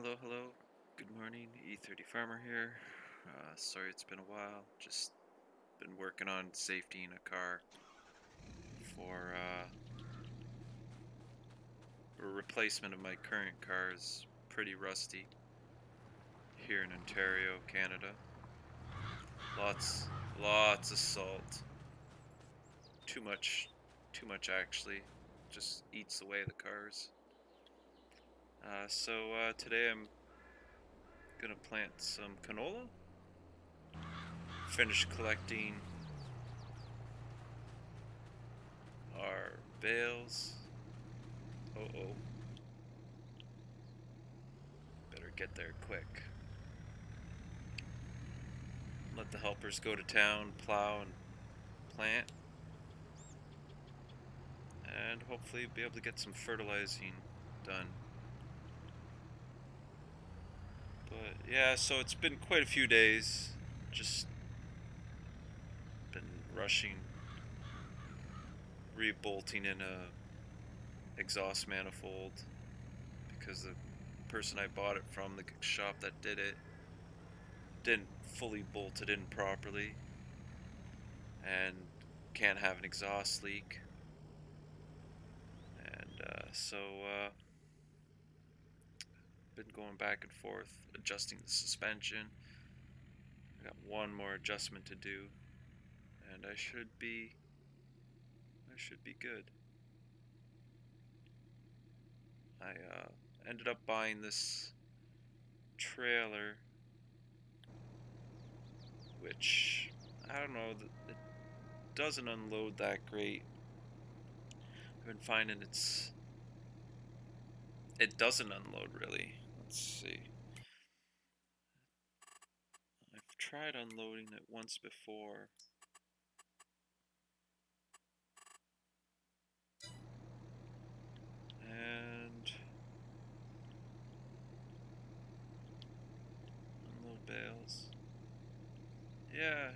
Hello. Good morning. E30 Farmer here. Sorry it's been a while. Just been working on safety in a car for a replacement of my current car is pretty rusty here in Ontario, Canada. Lots of salt. Too much actually. Just eats away the cars. So today I'm gonna plant some canola. Finish collecting our bales. Oh. Better get there quick. Let the helpers go to town, plow and plant, and hopefully be able to get some fertilizing done. But yeah, so it's been quite a few days. Just been rushing, rebolting in a exhaust manifold because the person I bought it from, the shop that did it, didn't fully bolt it in properly and can't have an exhaust leak. And so been going back and forth, adjusting the suspension. I got one more adjustment to do, and I should be good. I ended up buying this trailer, which I don't know, it doesn't unload that great. I've been finding it doesn't unload really. Let's see. I've tried unloading it once before. And unload bales. Yeah,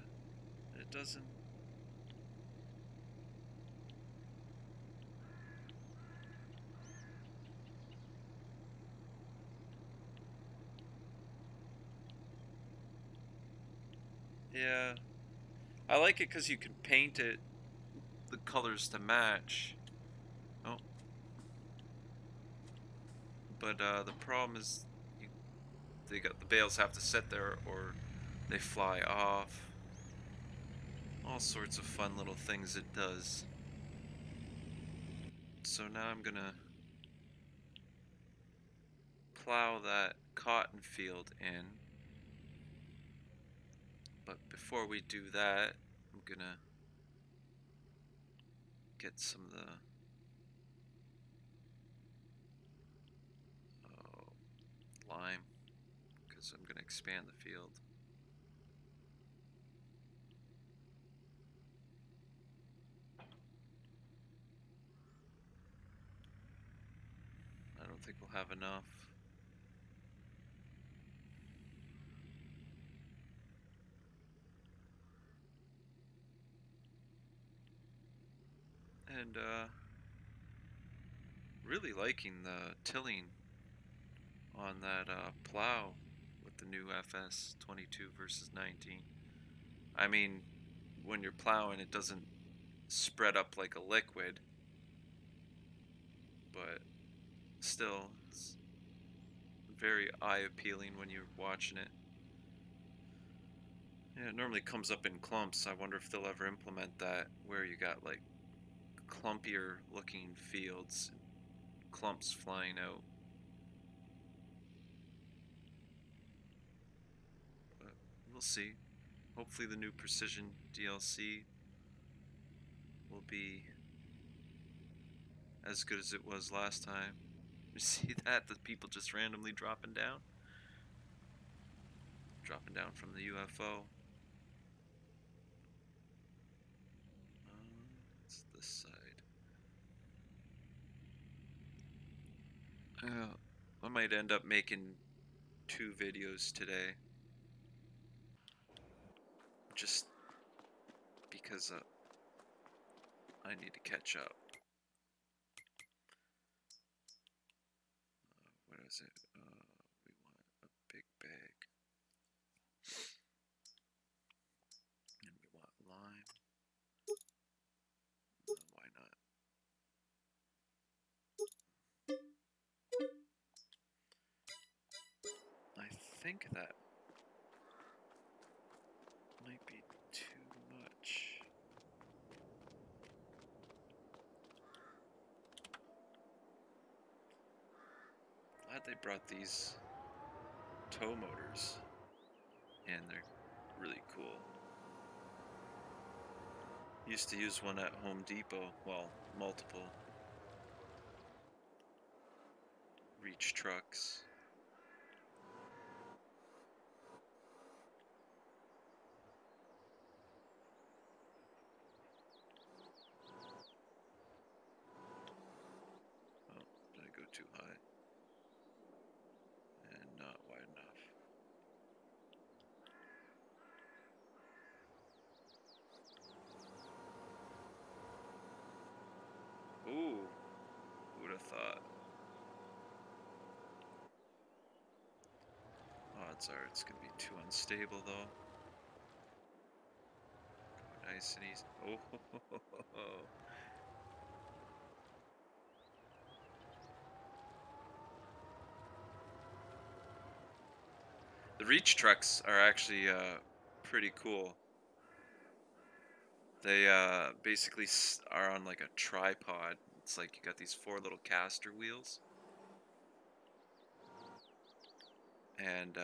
it doesn't. Yeah, I like it because you can paint it the colors to match. Oh, but the problem is the bales have to sit there or they fly off. All sorts of fun little things it does. So now I'm gonna plow that cotton field in. But before we do that, I'm gonna get some of the lime because I'm gonna expand the field. I don't think we'll have enough. And really liking the tilling on that plow with the new FS 22 versus 19. I mean, when you're plowing, it doesn't spread up like a liquid, but still, it's very eye appealing when you're watching it. Yeah, it normally comes up in clumps. I wonder if they'll ever implement that where you got like clumpier looking fields, clumps flying out. But we'll see. Hopefully the new Precision DLC will be as good as it was last time. You see that? The people just randomly dropping down? Dropping down from the UFO. It's this side. I might end up making 2 videos today. Just because I need to catch up. What is it? We bag. And we want lime. Why not? I think that might be too much. Glad they brought these tow motors in. They're really cool. Used to use one at Home Depot. Well, multiple reach trucks. Oh, did I go too high? And not wide enough. Ooh, who would have thought? Odds are it's gonna be too unstable though. Go nice and easy. Oh, ho, ho, ho, ho. The reach trucks are actually pretty cool. They basically are on like a tripod. It's like you got these 4 little caster wheels. And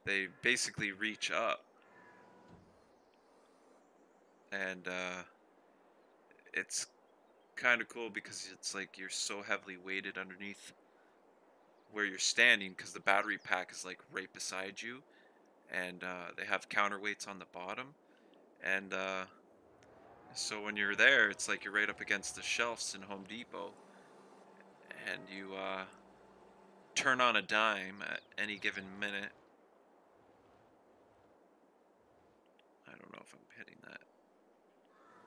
they basically reach up. And it's kind of cool because it's like you're so heavily weighted underneath where you're standing because the battery pack is like right beside you. And they have counterweights on the bottom. And so when you're there, it's like you're right up against the shelves in Home Depot. And you turn on a dime at any given minute. I don't know if I'm hitting that.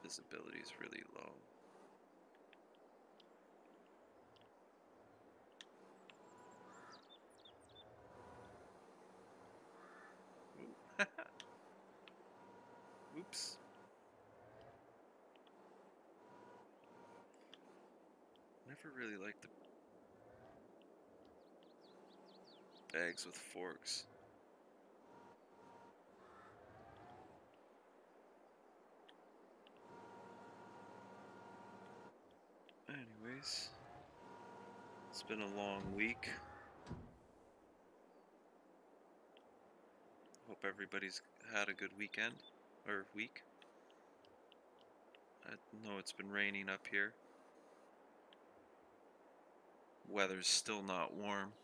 Visibility is really low. Oops. Never really liked the bags with forks. Anyways, it's been a long week. Hope everybody's had a good weekend or week. I know it's been raining up here. Weather's still not warm.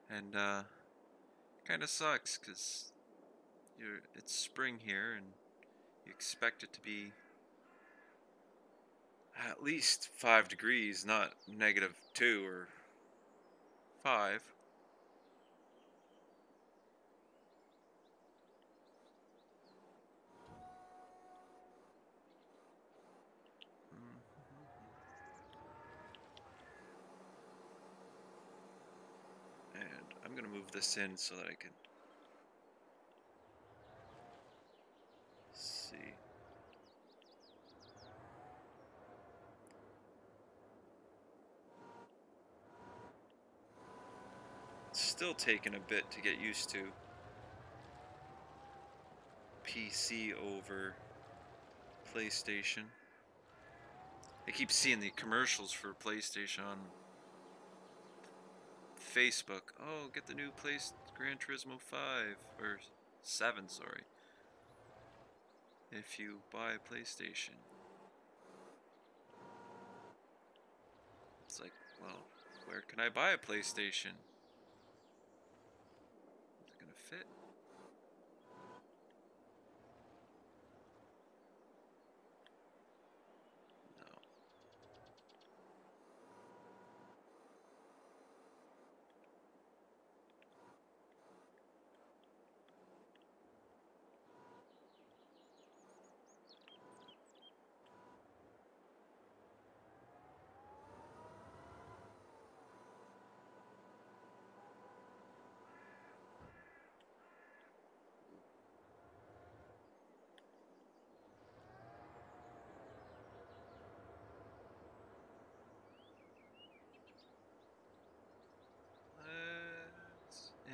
And kind of sucks because it's spring here and you expect it to be at least 5 degrees, not -2 or 5. And I'm gonna move this in so that I can see. It's still taking a bit to get used to PC over PlayStation. I keep seeing the commercials for PlayStation on Facebook. Oh, get the new Gran Turismo 5 or 7, sorry. If you buy a PlayStation. It's like, well, where can I buy a PlayStation? Is it gonna fit? No.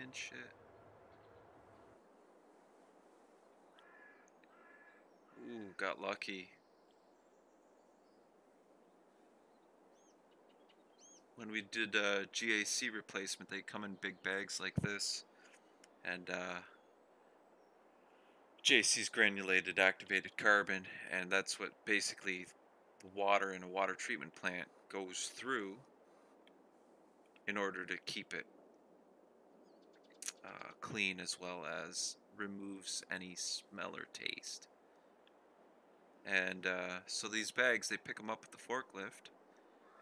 and shit. Ooh, got lucky. When we did GAC replacement, they come in big bags like this. And GAC's granulated activated carbon, and that's what basically the water in a water treatment plant goes through in order to keep it clean, as well as removes any smell or taste. And so these bags, they pick them up with the forklift,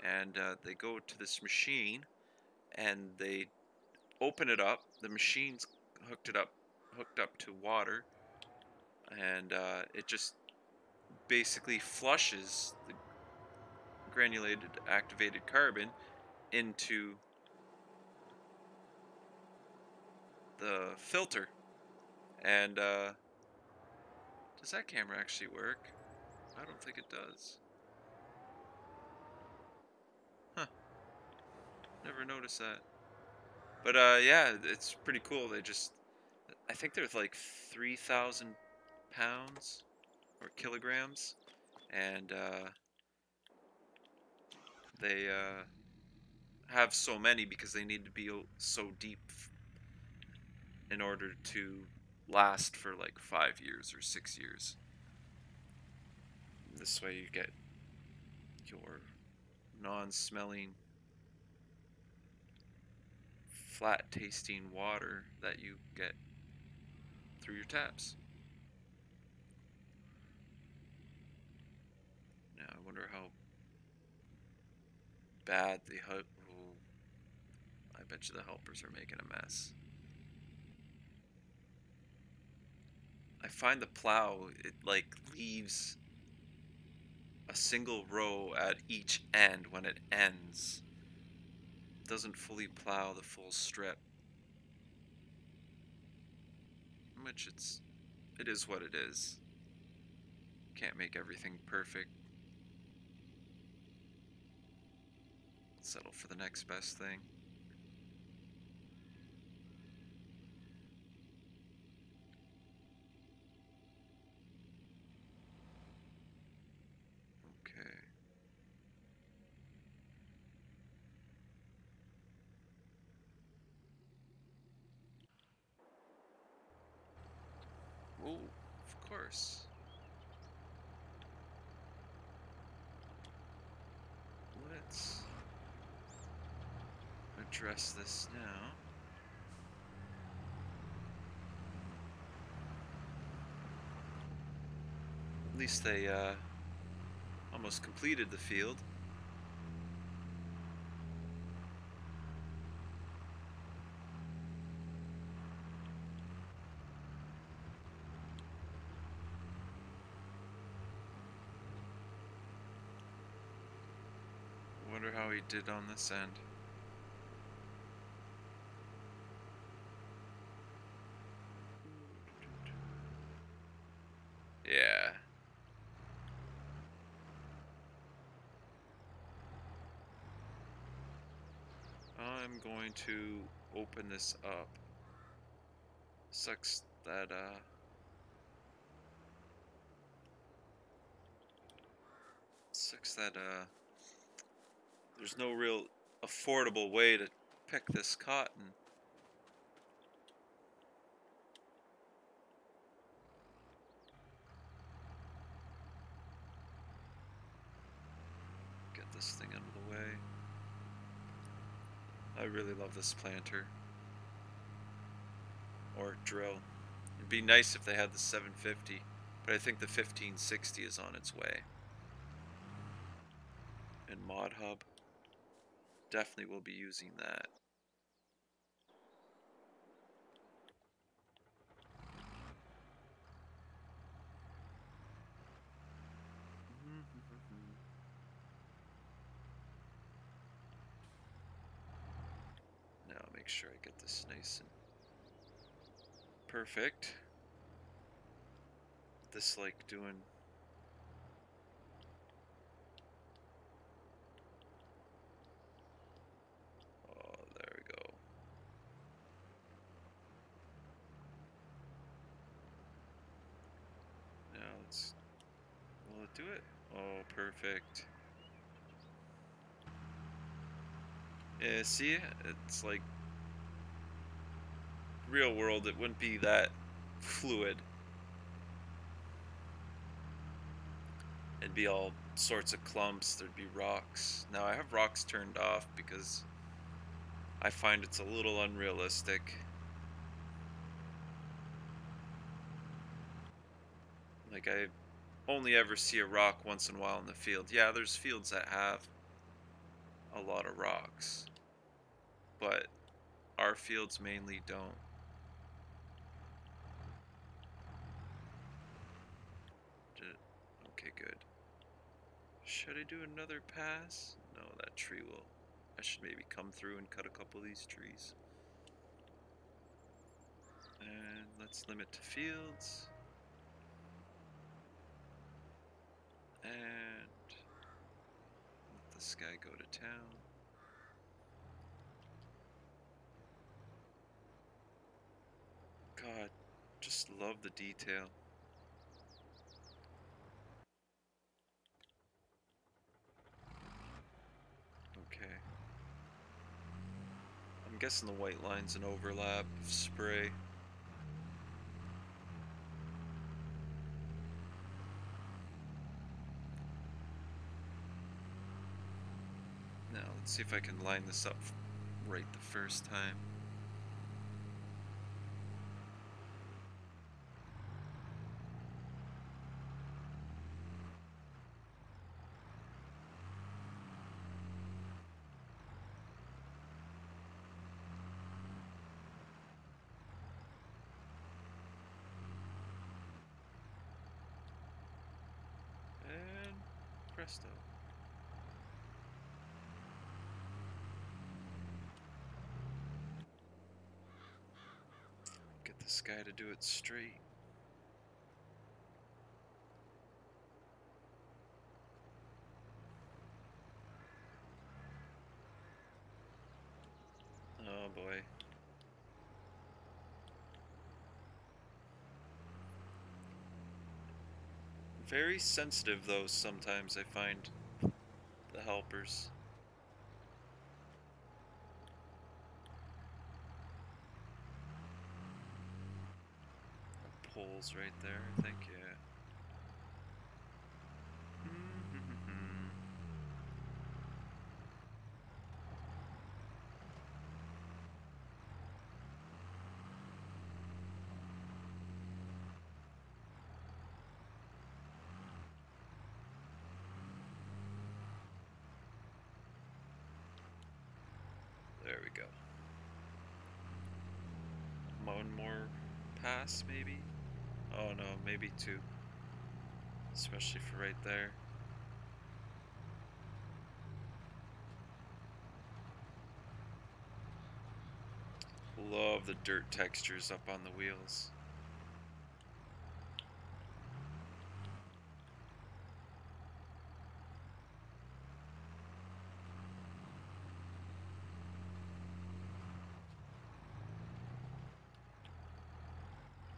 and they go to this machine, and they open it up. The machine's hooked up to water, and it just basically flushes the granulated activated carbon into the filter. And does that camera actually work? I don't think it does. Huh, never noticed that. But yeah, it's pretty cool. They just, I think they're like 3,000 pounds or kilograms, and they have so many because they need to be so deep in order to last for like 5 years or 6 years. This way you get your non-smelling, flat tasting water that you get through your taps. Now I wonder how bad the I bet you the helpers are making a mess. I find the plow, it like leaves a single row at each end when it ends. It doesn't fully plow the full strip. Which it is what it is. Can't make everything perfect. Settle for the next best thing. Okay. Oh, of course. Let's address this now. At least they almost completed the field. Wonder how he did on this end. Yeah. I'm going to open this up. Sucks that there's no real affordable way to pick this cotton. Get this thing out of the way. I really love this planter. Or drill. It'd be nice if they had the 750, but I think the 1560 is on its way. And Mod Hub. Definitely will be using that. Now make sure I get this nice and perfect. This like doing oh, there we go. do it? Oh, perfect. Yeah, see? It's like real world, it wouldn't be that fluid. It'd be all sorts of clumps, there'd be rocks. Now I have rocks turned off because I find it's a little unrealistic. Like I only ever see a rock once in a while in the field. Yeah, there's fields that have a lot of rocks, but our fields mainly don't. Okay, good. Should I do another pass? No, that tree will. I should maybe come through and cut a couple of these trees. And let's limit to fields. And let this guy go to town. God, just love the detail. Okay. I'm guessing the white line's an overlap of spray. Now, let's see if I can line this up right the first time. And presto. Get this guy to do it straight. Oh boy. Very sensitive though sometimes I find the helpers. Poles right there, I think, yeah. There we go. One more pass, maybe? Oh no, maybe two. Especially for right there. Love the dirt textures up on the wheels.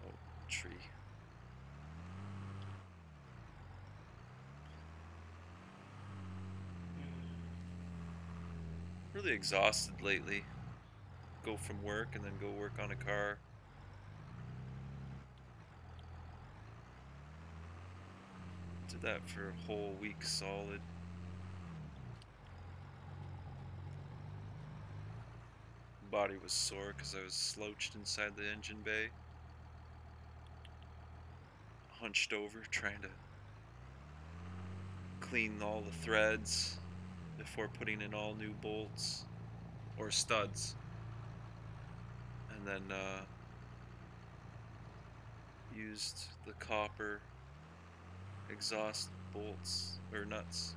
Oh, tree. Really exhausted lately. Go from work and then go work on a car. Did that for a whole week solid. Body was sore because I was slouched inside the engine bay. Hunched over trying to clean all the threads before putting in all new bolts or studs. And then used the copper exhaust bolts or nuts.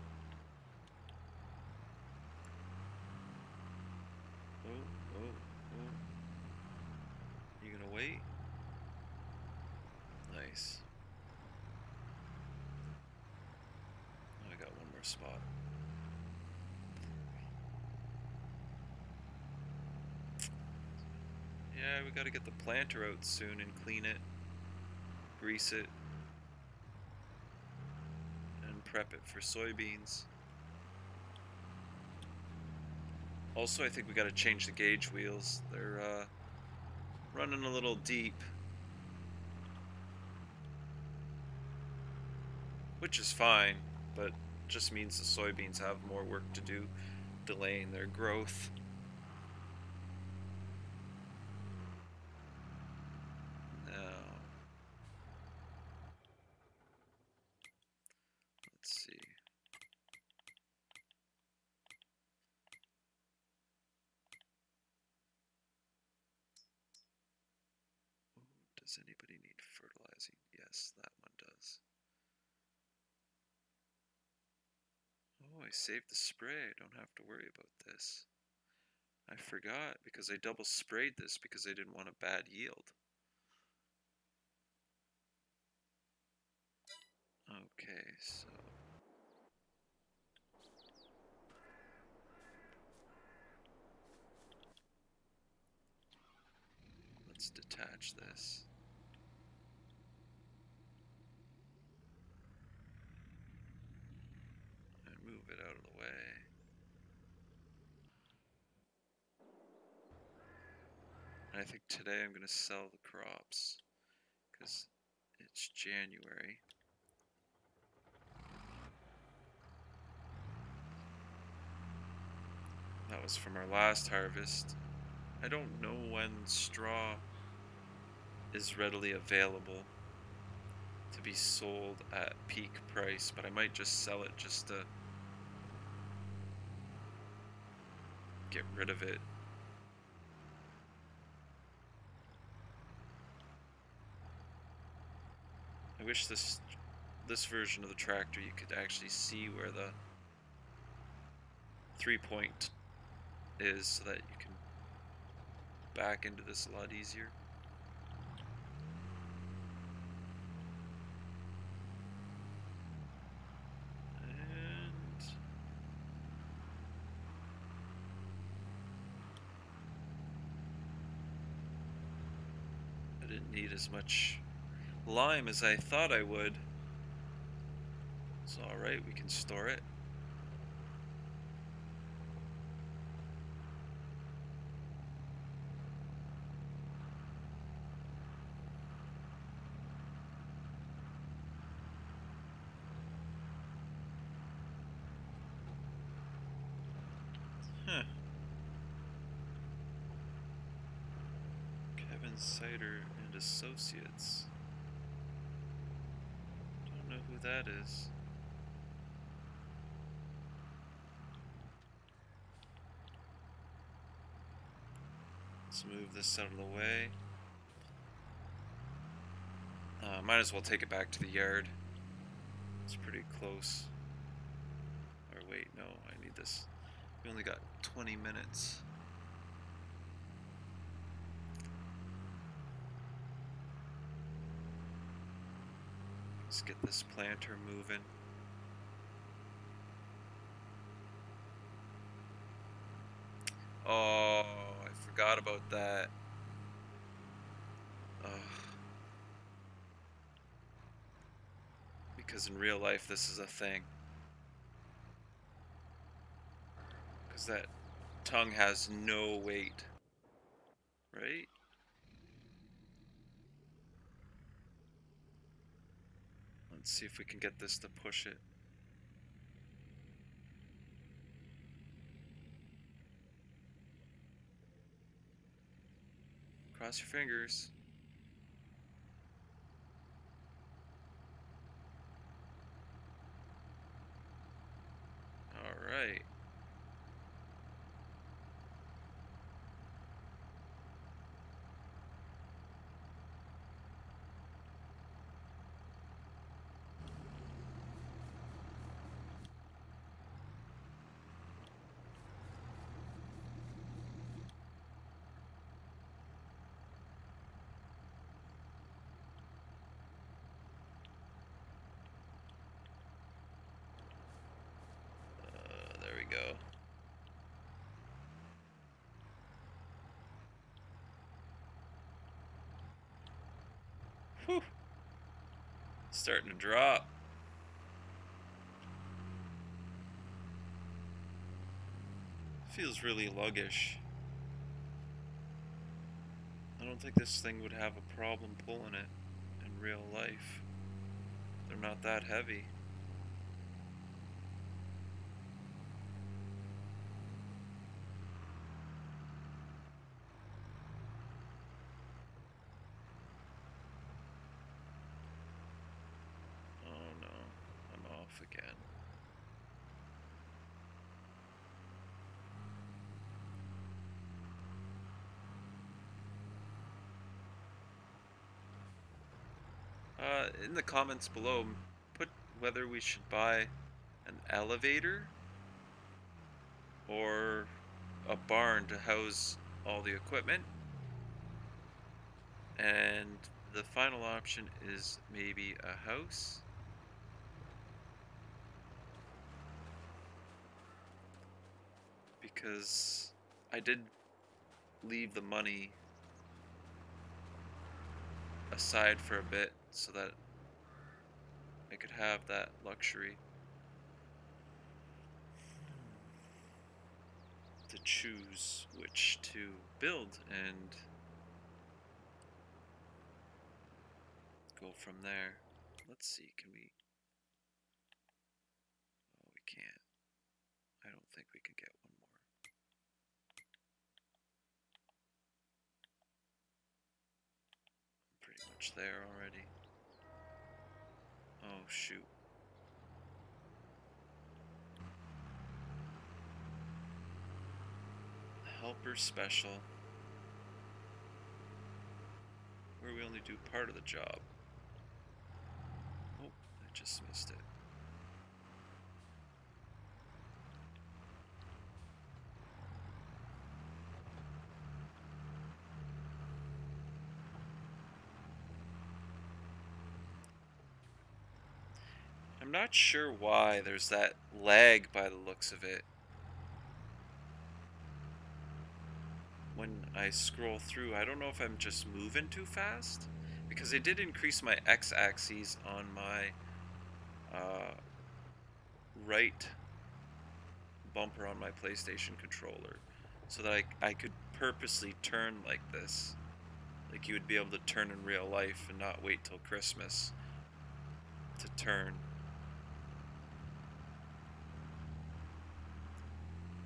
Oh, oh, oh. You gonna wait? Nice. I got one more spot. Yeah, we gotta get the planter out soon and clean it, grease it, and prep it for soybeans. Also, I think we got to change the gauge wheels. They're running a little deep, which is fine, but just means the soybeans have more work to do, delaying their growth. Now, let's see. Does anybody need fertilizing? Yes, that one does. Oh, I saved the spray. I don't have to worry about this. I forgot because I double sprayed this because I didn't want a bad yield. Okay, so let's detach this. And move it out of the way. And I think today I'm going to sell the crops because it's January. That was from our last harvest. I don't know when straw is readily available to be sold at peak price, but I might just sell it just to get rid of it. I wish this version of the tractor you could actually see where the 3-point is so that you can back into this a lot easier. And I didn't need as much lime as I thought I would. It's alright, we can store it. Huh. Kevin Cider and Associates. Don't know who that is. Let's move this out of the way. Might as well take it back to the yard. It's pretty close. Or wait, no, I need this. We only got 20 minutes. Let's get this planter moving. Oh, I forgot about that. Ugh. Because in real life, this is a thing. Because that tongue has no weight. Right? Let's see if we can get this to push it. Cross your fingers. Alright. There we go. Whew. Starting to drop. feels really luggish. I don't think this thing would have a problem pulling it in real life. They're not that heavy. Oh no, I'm off again. In the comments below, put whether we should buy an elevator or a barn to house all the equipment. And the final option is maybe a house. Because I did leave the money aside for a bit so that I could have that luxury to choose which to build and go from there. Let's see, can we... Oh, we can't. I don't think we can get one more. I'm pretty much there already. Oh, shoot. Helper special. Where we only do part of the job. Oh, I just missed it. I'm not sure why there's that lag by the looks of it. When I scroll through, I don't know if I'm just moving too fast, because they did increase my x-axis on my right bumper on my PlayStation controller, so that I could purposely turn like this. Like you would be able to turn in real life and not wait till Christmas to turn.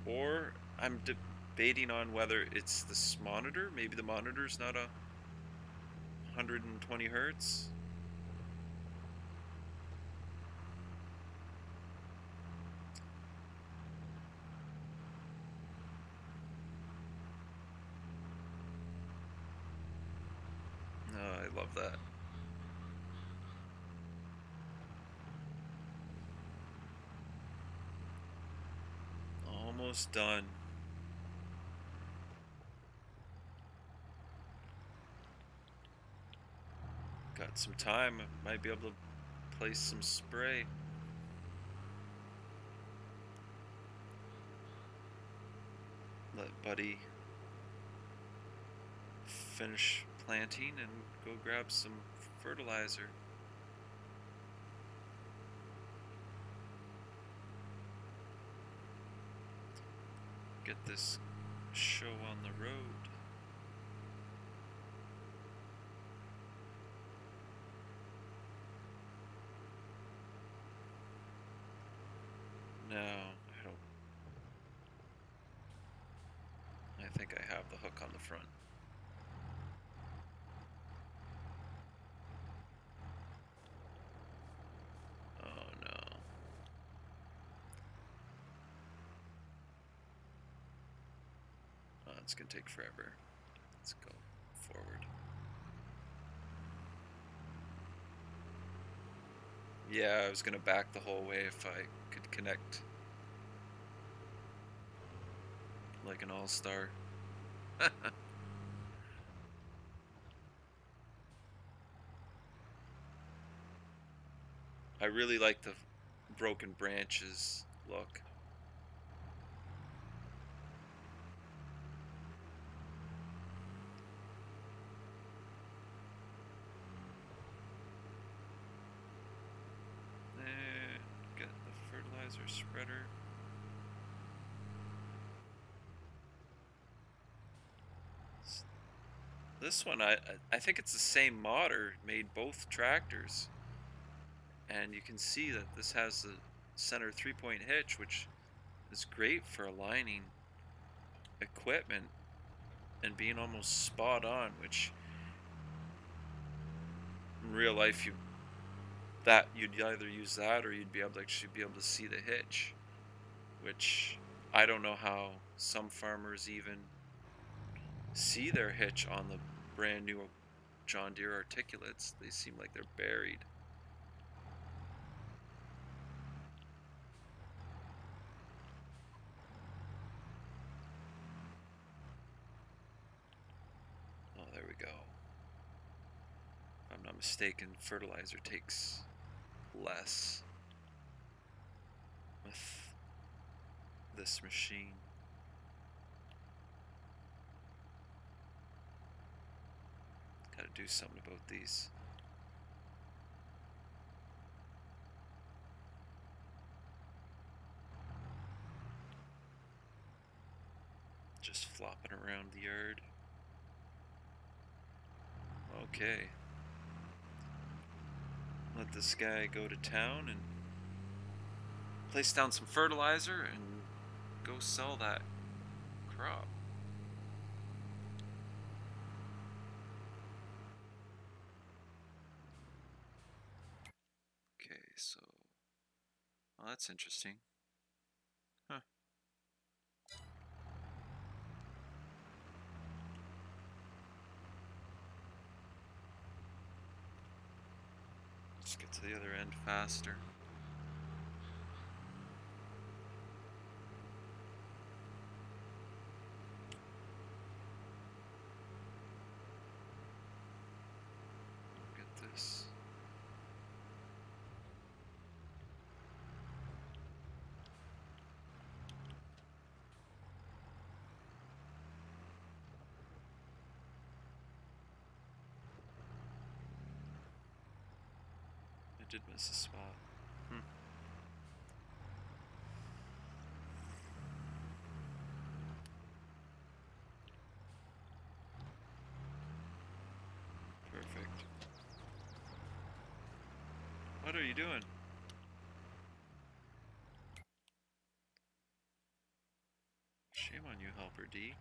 Or I'm debating on whether it's this monitor. Maybe the monitor's not 120 hertz. No, I love that. Almost done. Got some time. I might be able to place some spray. Let Buddy finish planting and go grab some fertilizer. Get this show on the road. No, I don't. I think I have the hook on the front. Oh no. Oh, it's gonna take forever. Let's go forward. Yeah, I was gonna back the whole way if I could connect like an all-star. I really like the broken branches look. Get the fertilizer spreader. This one, I think it's the same modder made both tractors, and you can see that this has the center 3-point hitch, which is great for aligning equipment and being almost spot on, which in real life you'd either use that or you'd be able to actually be able to see the hitch, which I don't know how some farmers even see their hitch on the brand new John Deere articulates. They seem like they're buried. Oh, there we go. If I'm not mistaken, fertilizer takes less with this machine. Gotta do something about these. Just flopping around the yard. Okay. Let this guy go to town and place down some fertilizer and go sell that crop. Okay, so... well, that's interesting. Huh. Let's get to the other end faster. Get this. I did miss a spot. Perfect. What are you doing? Shame on you, Helper D.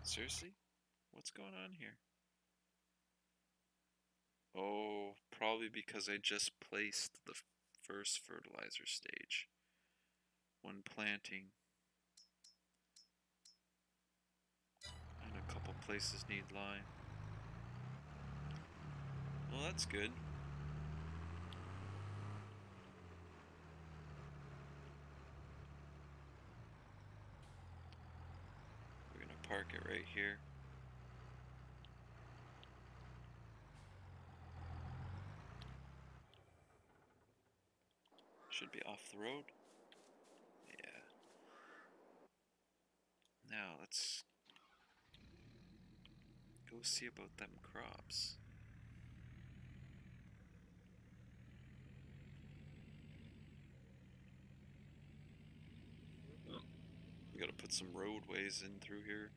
Seriously? What's going on here? Oh, probably because I just placed the first fertilizer stage when planting. And a couple places need lime. Well, that's good. We're gonna park it right here. Should be off the road. Yeah. Now let's go see about them crops. We gotta put some roadways in through here.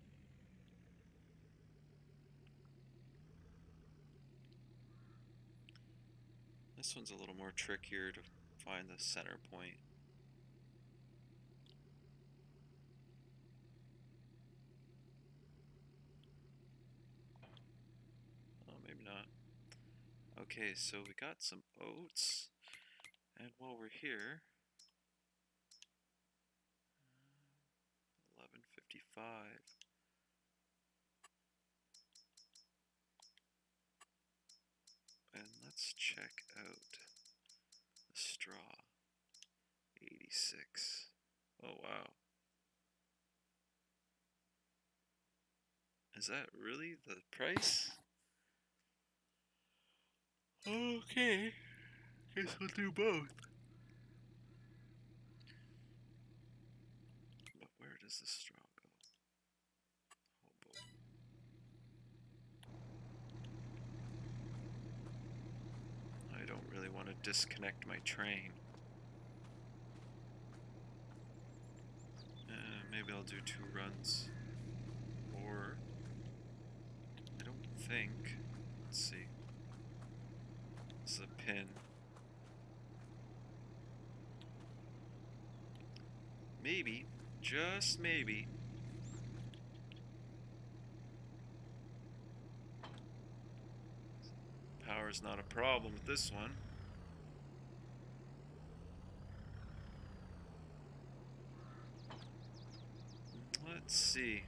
This one's a little more trickier to find the center point. Oh, maybe not. Okay, so we got some oats. And while we're here, 11:55. And let's check out the straw. 86. Oh wow. Is that really the price? Okay. Guess we'll do both. But where does the straw go? Hobbo. disconnect my train. Maybe I'll do 2 runs. Or, I don't think. Let's see. This is a pin. Maybe, just maybe. Power's not a problem with this one. Let's see.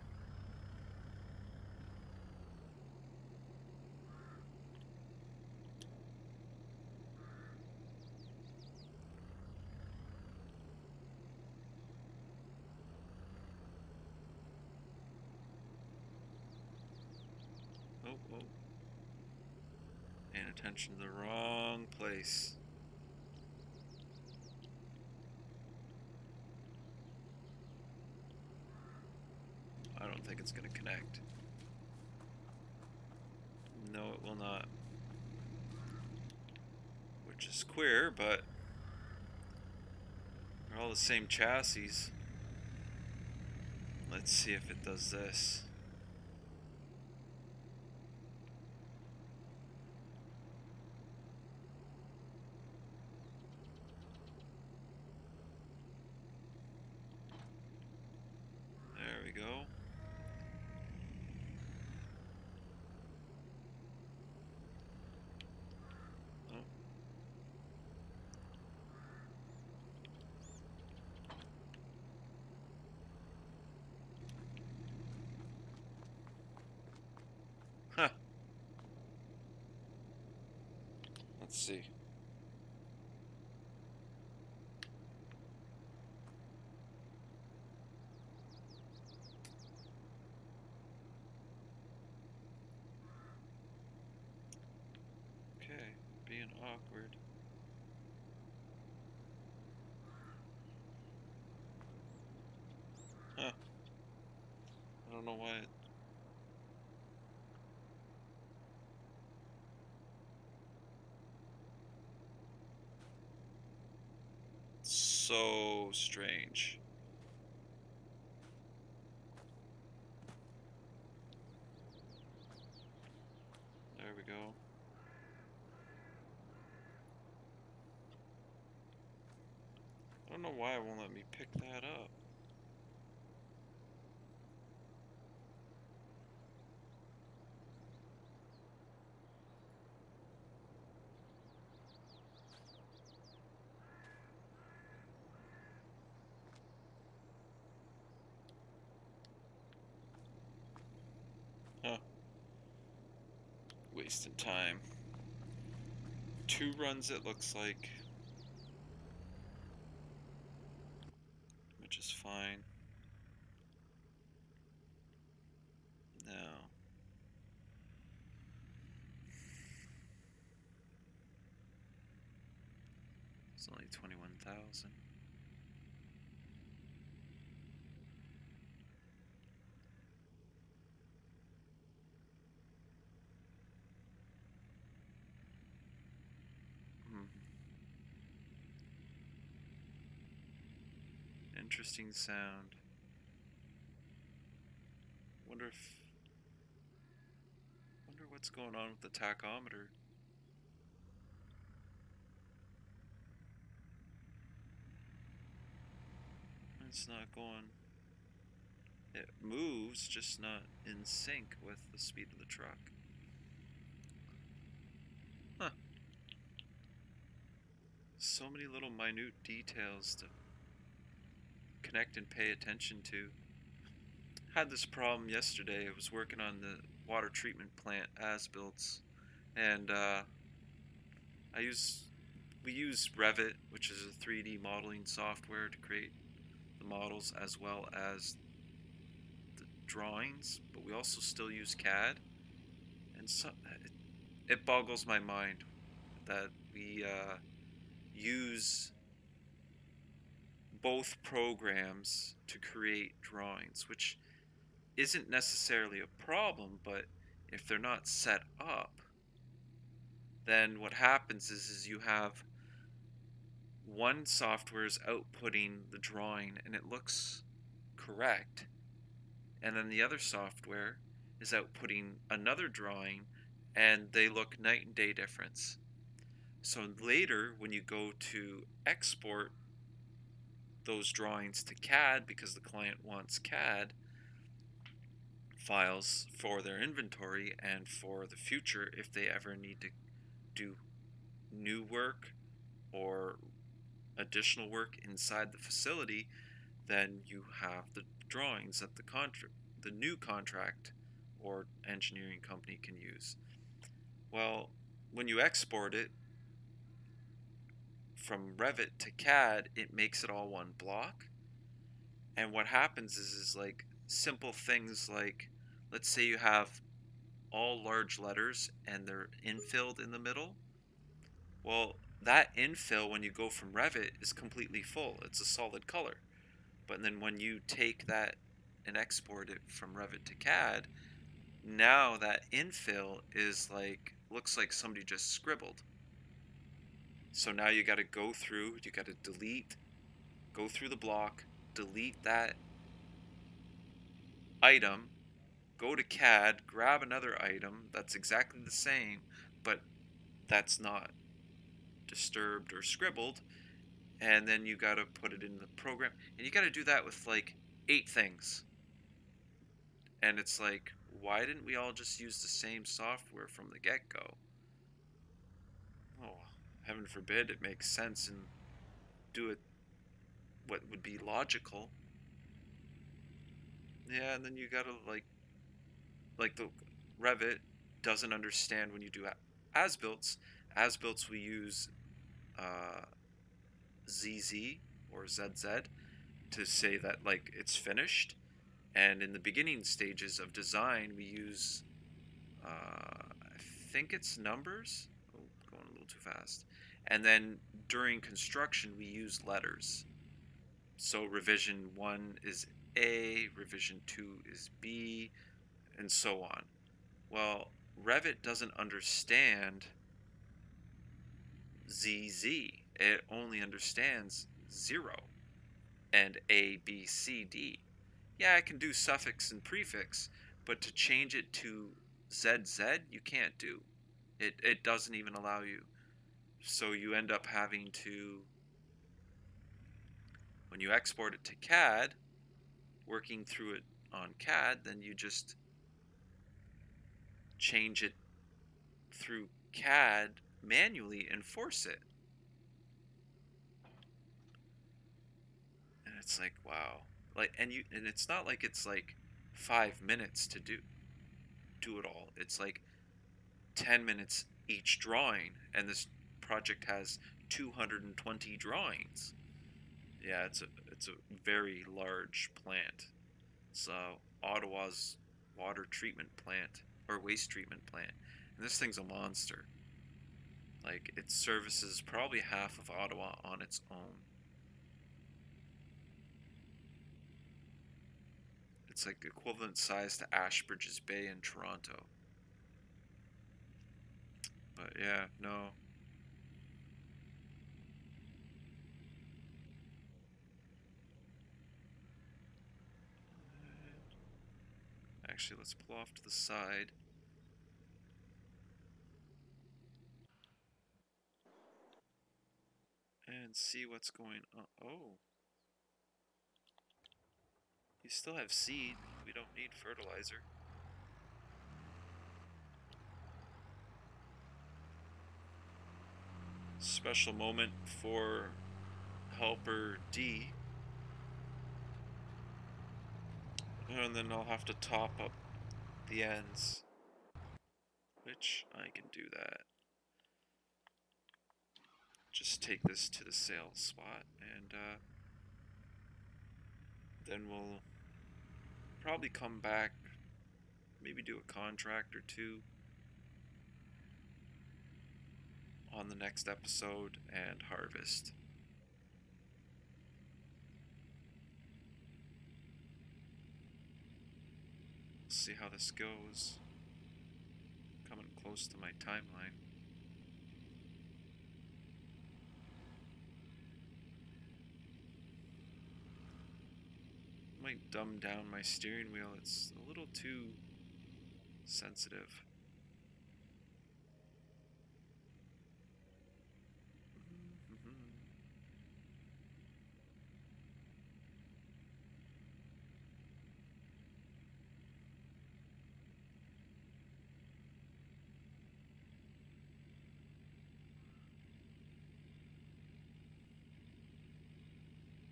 Oh, oh. Paying attention to the wrong place. I don't think it's going to connect. No, it will not. Which is queer, but they're all the same chassis. Let's see if it does this. There we go. Oh. Huh. Let's see. Okay, being awkward. Huh. I don't know why it's so strange. There we go. I don't know why it won't let me pick that up. Huh. Wasting time. 2 runs it looks like. Which is fine. Now. It's only 21,000. Hmm. Interesting sound. Wonder what's going on with the tachometer. It's not going. It moves, just not in sync with the speed of the truck. Huh. So many little minute details to connect and pay attention to. Had this problem yesterday. I was working on the water treatment plant as-builts, and I use we use Revit, which is a 3D modeling software to create the models as well as the drawings, but we also still use CAD, and so it boggles my mind that we use both programs to create drawings, which isn't necessarily a problem, but if they're not set up, then what happens is you have one software is outputting the drawing and it looks correct, and then the other software is outputting another drawing and they look night and day difference. So later, when you go to export those drawings to CAD, because the client wants CAD files for their inventory and for the future, if they ever need to do new work or additional work inside the facility, then you have the drawings that the new contract or engineering company can use. Well, when you export it from Revit to CAD, it makes it all one block. And what happens is like simple things like, let's say you have all large letters and they're infilled in the middle. Well, that infill, when you go from Revit, is completely full. It's a solid color. But then when you take that and export it from Revit to CAD, now that infill is like, looks like somebody just scribbled. So now you got to go through, you got to delete, go through the block, delete that item, go to CAD, grab another item that's exactly the same, but that's not disturbed or scribbled, and then you got to put it in the program. And you got to do that with like 8 things. And it's like, why didn't we all just use the same software from the get-go? Oh, heaven forbid it makes sense and do it what would be logical. Yeah, and then you gotta like the Revit doesn't understand when you do as-builts. As-builts we use ZZ or ZZ to say that like it's finished, and in the beginning stages of design we use I think it's numbers. Oh, going a little too fast. And then during construction we use letters. So revision 1 is A, revision 2 is B, and so on. Well, Revit doesn't understand ZZ. It only understands 0 and A, B, C, D. Yeah, I can do suffix and prefix, but to change it to ZZ, you can't do. It doesn't even allow you. So you end up having to, when you export it to CAD, working through it on CAD, then you just change it through CAD manually and force it. And it's like, wow. Like, and it's not like it's like 5 minutes to do it all. It's like 10 minutes each drawing, and this project has 220 drawings. Yeah, it's a very large plant. It's Ottawa's water treatment plant or waste treatment plant, and this thing's a monster. Like, it services probably half of Ottawa on its own. It's like equivalent size to Ashbridges Bay in Toronto. But yeah, no. Actually, let's pull off to the side and see what's going on. Oh, you still have seed. We don't need fertilizer. Special moment for helper D. And then I'll have to top up the ends, which I can do that. Just take this to the sales spot, and then we'll probably come back, maybe do a contract or two on the next episode and harvest. See how this goes. Coming close to my timeline. might dumb down my steering wheel. It's a little too sensitive.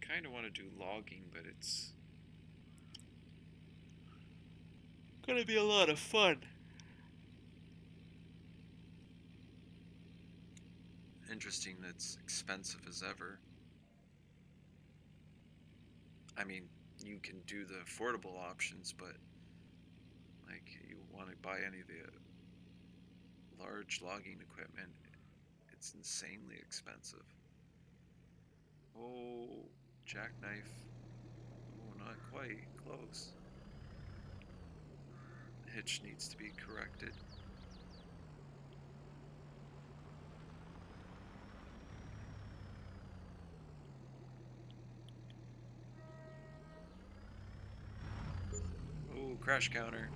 Kind of want to do logging, but it's gonna be a lot of fun. Interesting, that's expensive as ever. I mean, you can do the affordable options, but like you want to buy any of the large logging equipment, it's insanely expensive. Oh, jackknife. Oh, not quite. Close. The hitch needs to be corrected. Oh, crash counter.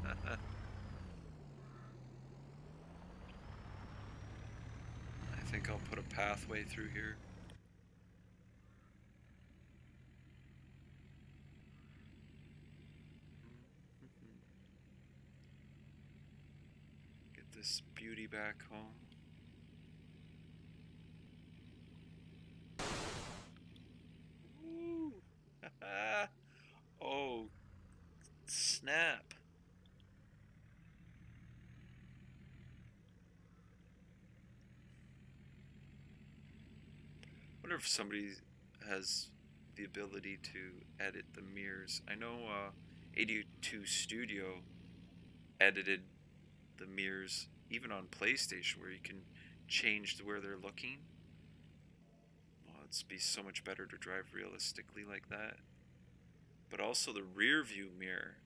I think I'll put a pathway through here. Get this beauty back home. Woo! Oh, snap. Wonder if somebody has the ability to edit the mirrors. I know 82 Studio edited the mirrors even on PlayStation where you can change where they're looking. Well, it'd be so much better to drive realistically like that. But also the rear view mirror.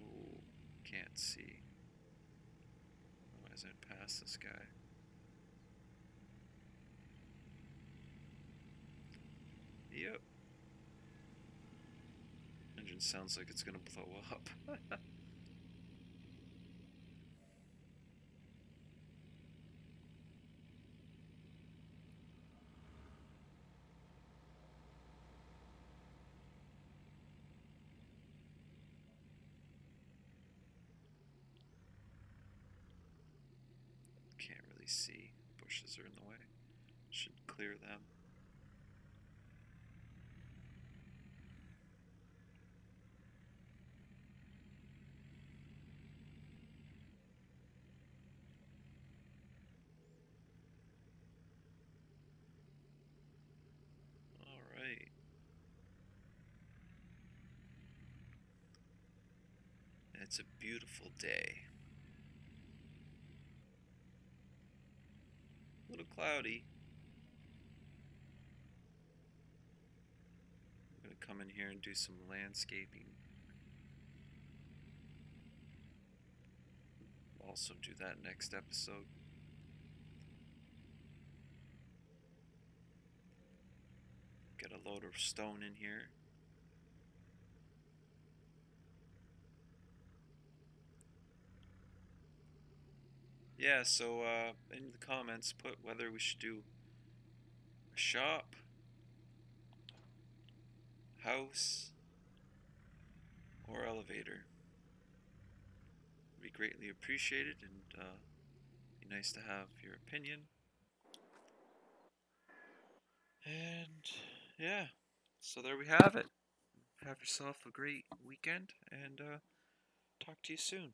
Oh, can't see. Otherwise I'd pass this guy. Yep. Engine sounds like it's gonna blow up. Can't really see. Bushes are in the way. Should clear them. Alright. It's a beautiful day. A little cloudy. I'm gonna come in here and do some landscaping. Also do that next episode. Get a load of stone in here. Yeah, so in the comments put whether we should do a shop, house, or elevator. It'd be greatly appreciated and be nice to have your opinion. And yeah, so there we have it. Have yourself a great weekend and talk to you soon.